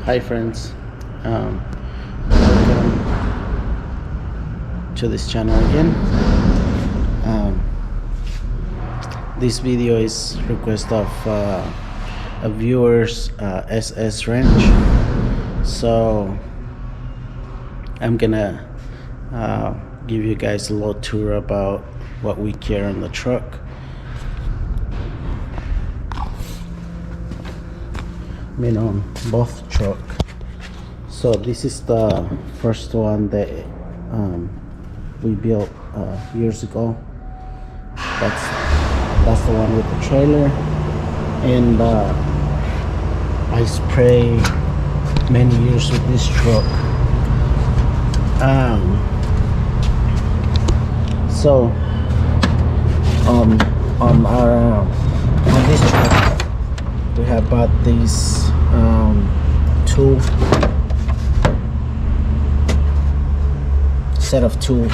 Hi friends, welcome to this channel again. This video is request of a viewer's SS wrench, so I'm gonna give you guys a little tour about what we carry on the truck. On both truck. So this is the first one that we built years ago. That's the one with the trailer, and I spray many years with this truck. So on this truck we have bought these set of tool.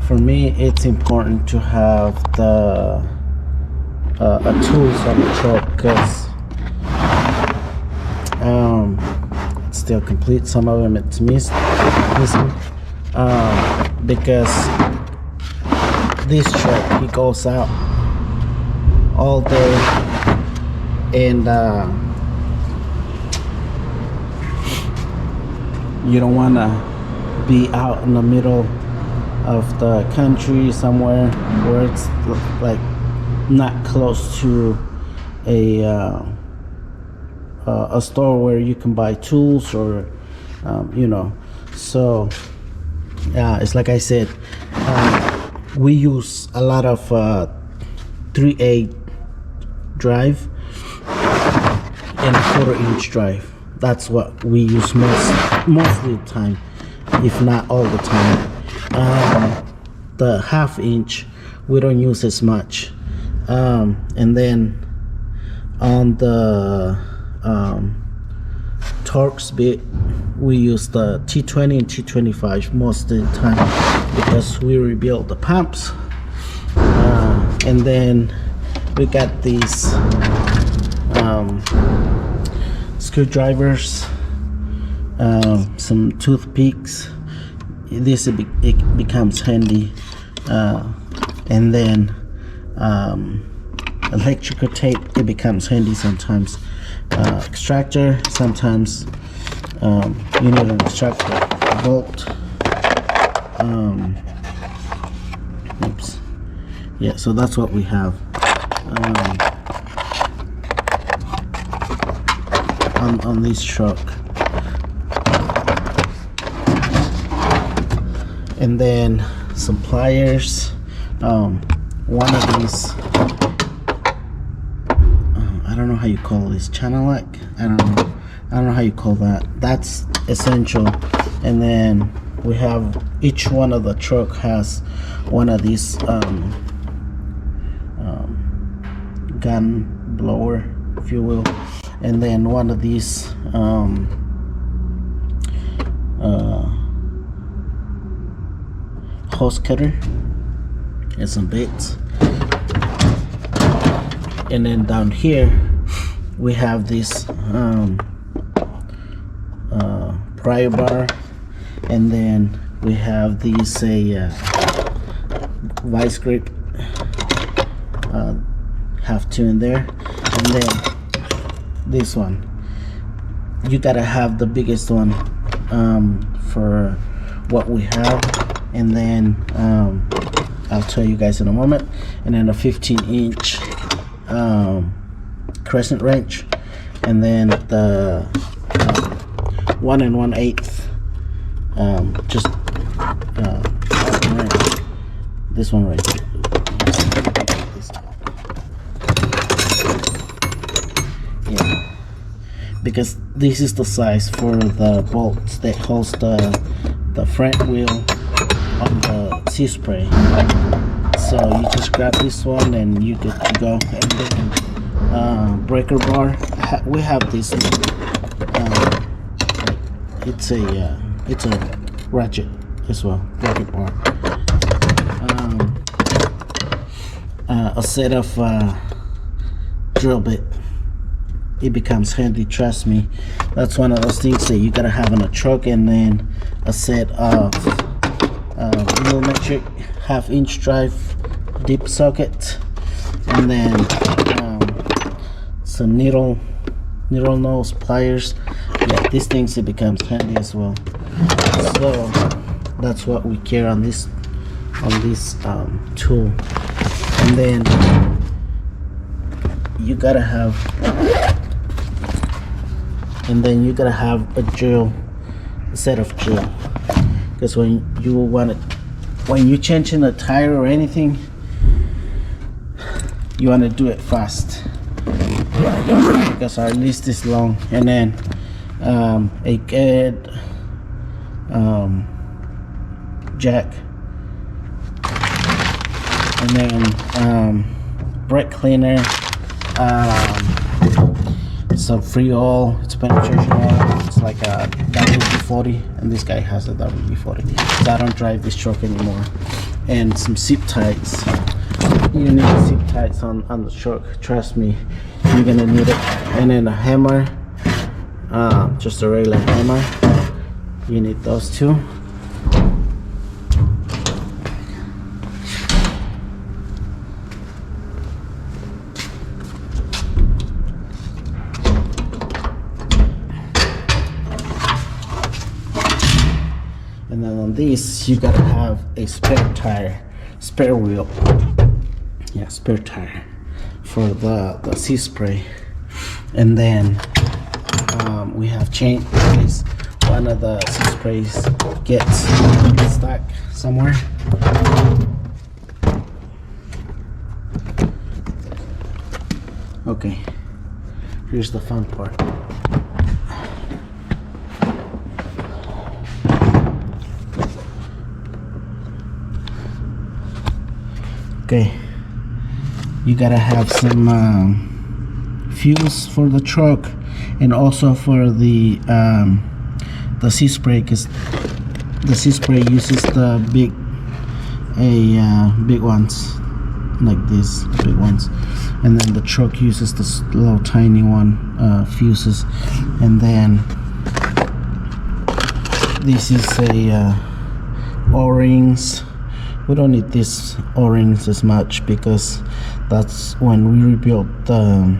For me, it's important to have the tools on the truck because it's still complete. Some of them it's missing because this truck, it goes out all day, and you don't want to be out in the middle of the country somewhere where it's like not close to a store where you can buy tools, or so it's like I said, we use a lot of 3/8 drive and a 1/4-inch drive. That's what we use most of the time, if not all the time. The 1/2-inch we don't use as much, and then on the Torx bit we use the T20 and T25 most of the time because we rebuild the pumps. And then we got these screwdrivers, some toothpicks. This it becomes handy, and then electrical tape, it becomes handy sometimes. Extractor, sometimes you need an extractor bolt. Oops. Yeah, so that's what we have on this truck. And then some pliers. One of these, I don't know how you call this, channel lock. I don't know how you call that. That's essential. And then we have, each one of the truck has one of these gun blower, if you will, and then one of these hose cutter and some bits. And then down here we have this Pry Bar, and then we have these vice grip, have two in there, and then this one, you gotta have the biggest one for what we have. And then I'll tell you guys in a moment. And then a 15-inch crescent wrench, and then the 1 1/8 just wrench. This one right here. Yeah, because this is the size for the bolts that holds the front wheel on the sea spray. So you just grab this one and you get to go. And then breaker bar, we have this. It's a ratchet as well, breaker bar. a set of drill bit. It becomes handy, trust me. That's one of those things that you gotta have in a truck, and then a set of millimetric 1/2 inch drive deep socket, and then some needle nose pliers. Yeah, these things, it becomes handy as well. So that's what we carry on this tool. And then you gotta have a drill, a set of drill, because when you're changing a tire or anything, you want to do it fast, because our list is long. And then a good jack, and then brake cleaner, some free oil. It's penetration oil. It's like a WD-40, and this guy has a WD-40, so I don't drive this truck anymore. And some zip ties. You need zip ties on the truck, trust me, you're gonna need it. And then a hammer, just a regular hammer, you need those two. And then on this, you gotta have a spare wheel. Yeah, spare tire for the sea spray. And then we have chain, in case one of the sea sprays gets stuck somewhere. Okay, here's the fun part. Okay, you gotta have some fuse for the truck, and also for the sea spray, because the sea spray uses the big ones like this, big ones, and then the truck uses the little tiny one fuses. And then this is a O-rings. We don't need these O-rings as much, because that's when we rebuilt the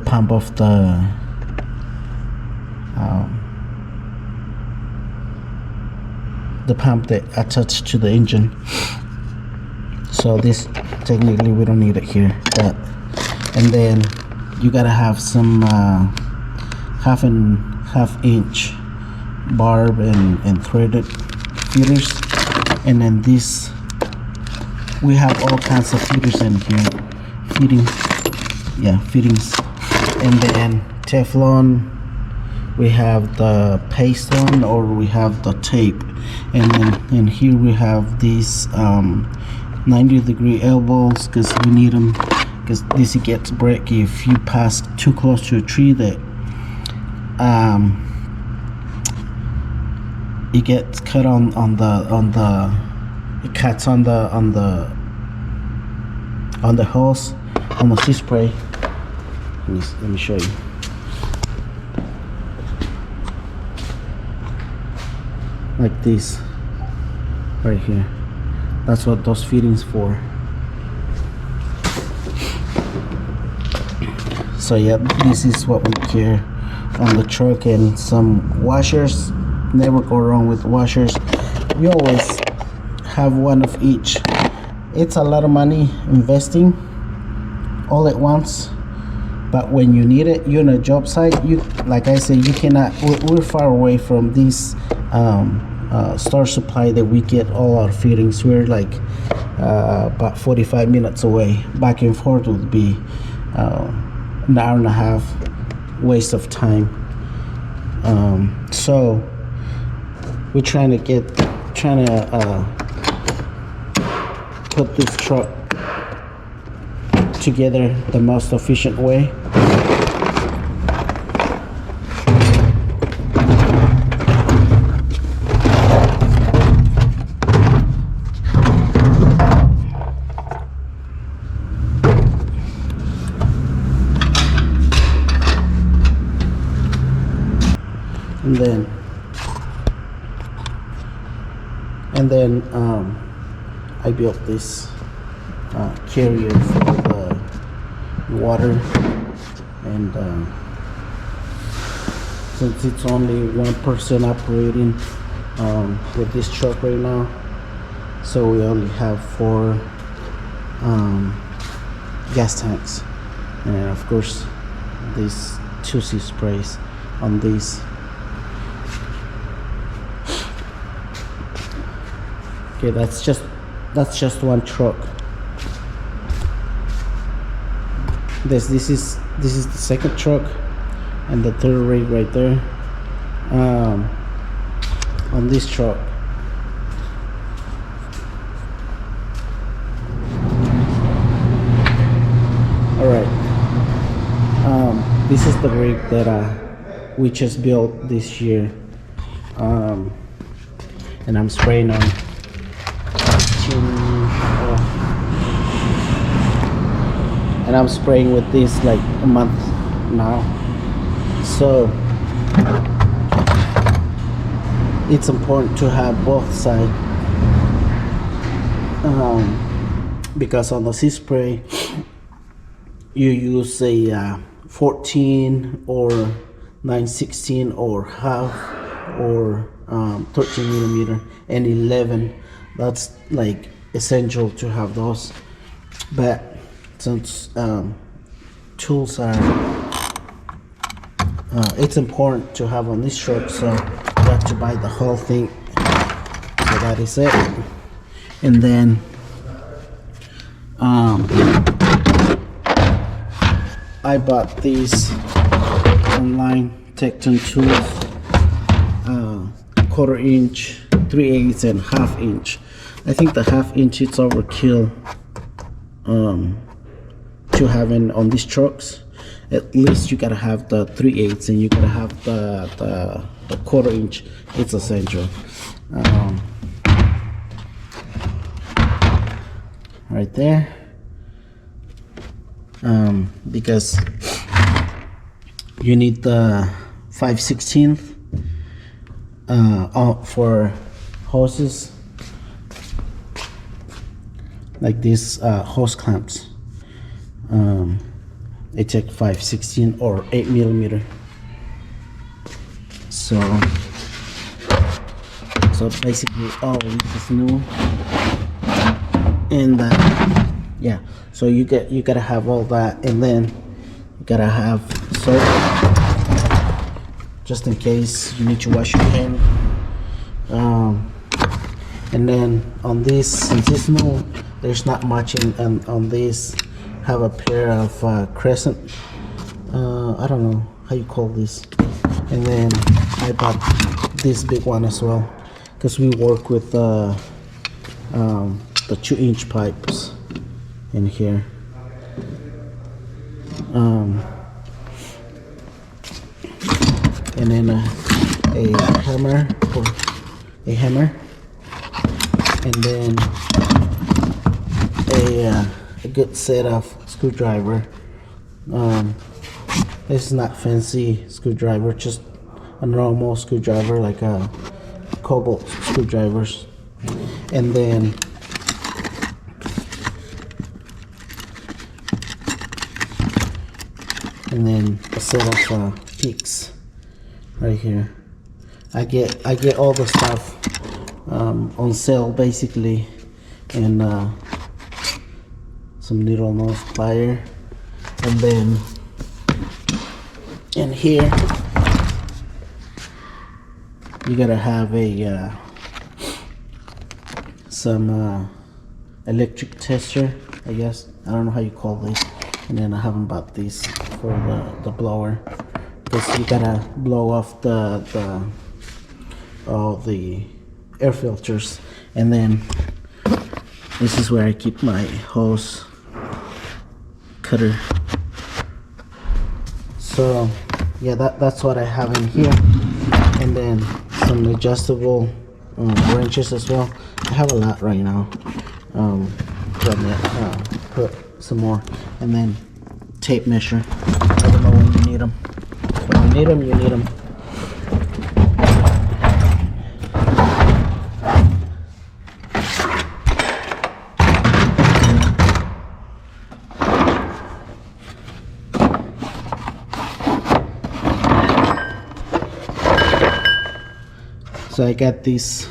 pump of the pump that attached to the engine. So this, technically we don't need it here. But, and then you gotta have some 1/2 inch barb and threaded feeders. And then this, we have all kinds of feeders in here, fittings. And then Teflon, we have the paste one, or we have the tape. And then in here we have these 90-degree elbows, because we need them, because this gets break if you pass too close to a tree, that it gets cut on the it cuts on the hose on the sea spray. Let me show you. Like this right here. That's what those fittings for. So yeah, this is what we carry on the truck. And some washers, never go wrong with washers. We always have one of each. It's a lot of money investing all at once, but when you need it, you're on a job site, you, like I said, you cannot, we're far away from this store supply that we get all our fittings. We're like about 45 minutes away. Back and forth would be an hour and a half waste of time. So we're trying to put this truck together the most efficient way. and then I built this carrier for the water, and since it's only 1% operating with this truck right now, so we only have 4 gas tanks, and of course these 2C sprays on these. Okay, that's just one truck. This is the second truck, and the third rig right there on this truck. All right, this is the rig that we just built this year, and I'm spraying on and I'm spraying with this like a month now, so it's important to have both sides, because on the sea spray you use a 14 or 9/16 or half or 13 millimeter and 11. That's like essential to have those, but since tools are it's important to have on this truck, so you have to buy the whole thing. So that is it. And then I bought these online, Tecton tools, 1/4 inch, 3/8 and 1/2 inch. I think the 1/2 inch is overkill to have on these trucks. At least you gotta have the 3/8 and you gotta have the 1/4 inch. It's essential. Right there, because you need the 5/16 for hoses, like these hose clamps. They take 5/16 or 8 millimeter. So basically all this is new, and yeah. So you gotta have all that, and then you gotta have soap just in case you need to wash your hand. And then on this, since it's new, there's not much on this. Have a pair of crescent, I don't know how you call this, and then I bought this big one as well, because we work with the 2-inch pipes in here. And then a hammer, and then a good set of screwdriver. This is not fancy screwdriver, just a normal screwdriver, like a cobalt screwdrivers. And then a set of picks right here. I get all the stuff on sale basically, and some needle nose plier, and then in here you gotta have some electric tester, I guess. I don't know how you call this. And then I haven't bought these for the blower, because you gotta blow off all the air filters. And then this is where I keep my hose cutter. So yeah, that's what I have in here. And then some adjustable wrenches as well. I have a lot right now. Put some more. And then tape measure. I don't know when you need them. When you need them, you need them. So I got this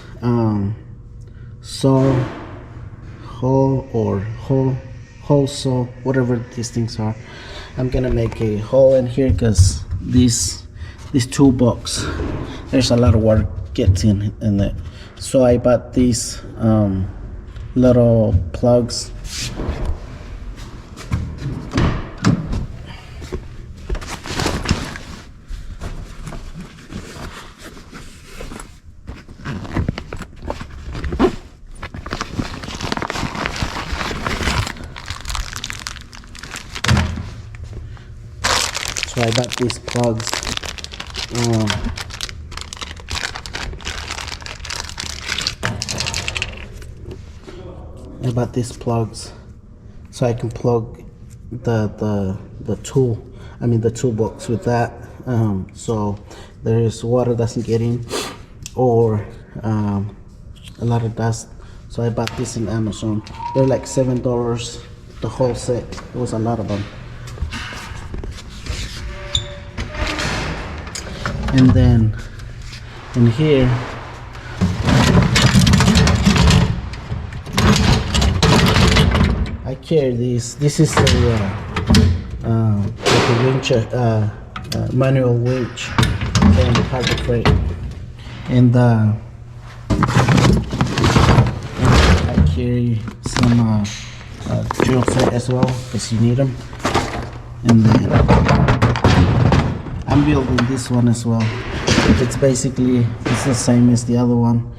saw hole or hole saw, whatever these things are. I'm gonna make a hole in here because this toolbox, there's a lot of water gets in it. So I bought these little plugs. So I bought these plugs. I bought these plugs so I can plug the toolbox with that, so there is water doesn't get in or a lot of dust. So I bought this in Amazon. They're like $7 the whole set. It was a lot of them. And then in here I carry this. This is like a winch, manual winch and cargo crate. And I carry some drill set as well because you need them. And then I'm building this one as well. It's the same as the other one.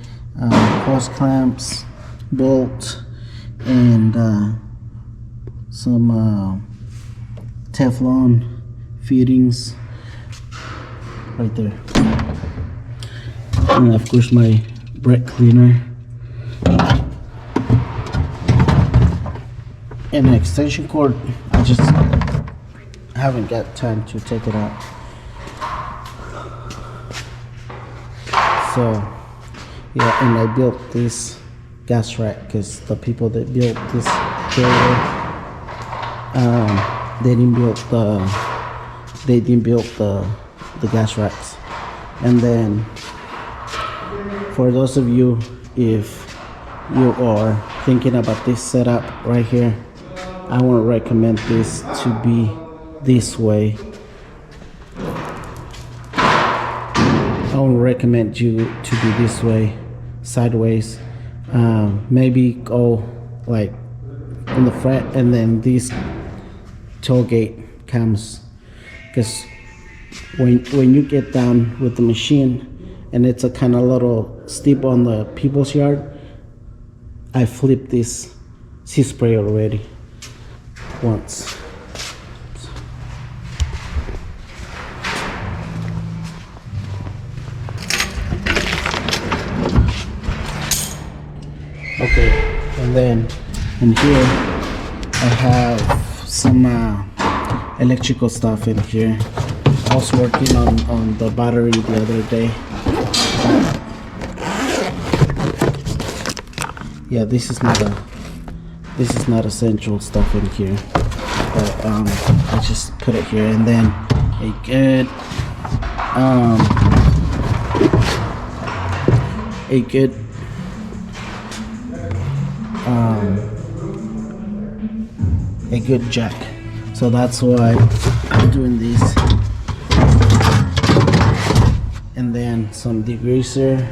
Hose clamps, bolt, and some Teflon fittings right there. And of course my brake cleaner. And an extension cord. I just haven't got time to take it out. So yeah, and I built this gas rack because the people that built this trailer, they didn't build the gas racks. And then for those of you, if you are thinking about this setup right here, I want to recommend this to be this way. I would recommend you to be this way, sideways. Maybe go like in the front, and then this tailgate comes, because when you get down with the machine and it's a kind of little steep on the people's yard, I flipped this sea spray already once. Okay, and then in here I have some electrical stuff in here. I was working on the battery the other day. Yeah, this is not essential stuff in here, but I just put it here. And then a good jack. So that's why I'm doing this. And then some degreaser.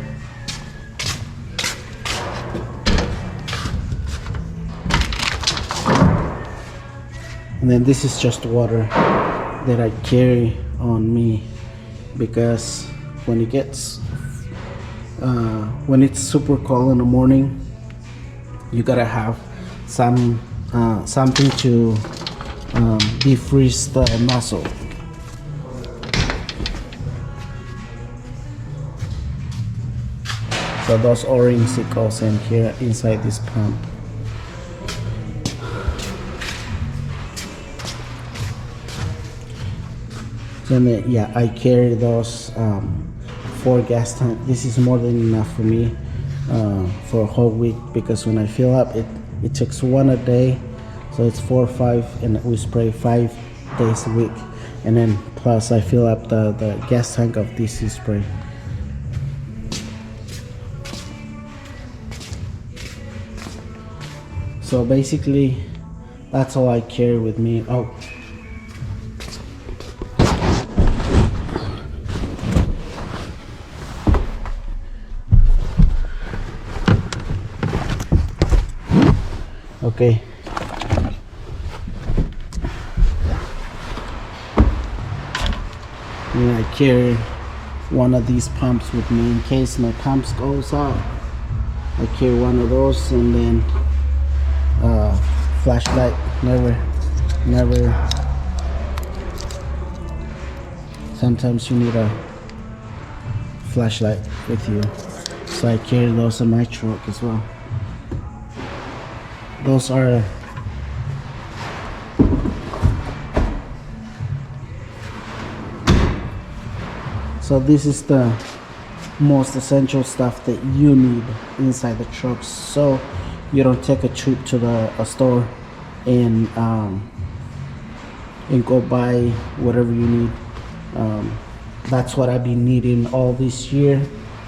And then this is just water that I carry on me, because when it gets when it's super cold in the morning, you gotta have something to defreeze the nozzle. So those O-rings, it goes in here inside this pump. So then, yeah, I carry those 4 gas tanks. This is more than enough for me for a whole week, because when I fill up, it takes 1 a day, so it's 4 or 5, and we spray 5 days a week. And then plus I fill up the gas tank of DC spray. So basically that's all I carry with me. Oh, okay. And I carry one of these pumps with me in case my pumps goes out. I carry one of those, and then flashlight. Never. Sometimes you need a flashlight with you, so I carry those in my truck as well. Those are so this is the most essential stuff that you need inside the truck, so you don't take a trip to a store and go buy whatever you need. That's what I've been needing all this year,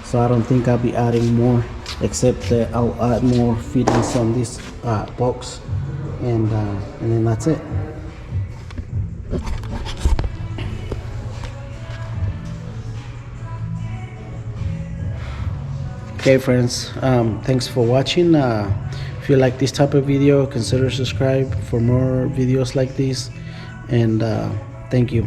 so I don't think I'll be adding more, except that I'll add more fittings on this box, and then that's it. Okay friends, thanks for watching. If you like this type of video, consider subscribe for more videos like this, and thank you.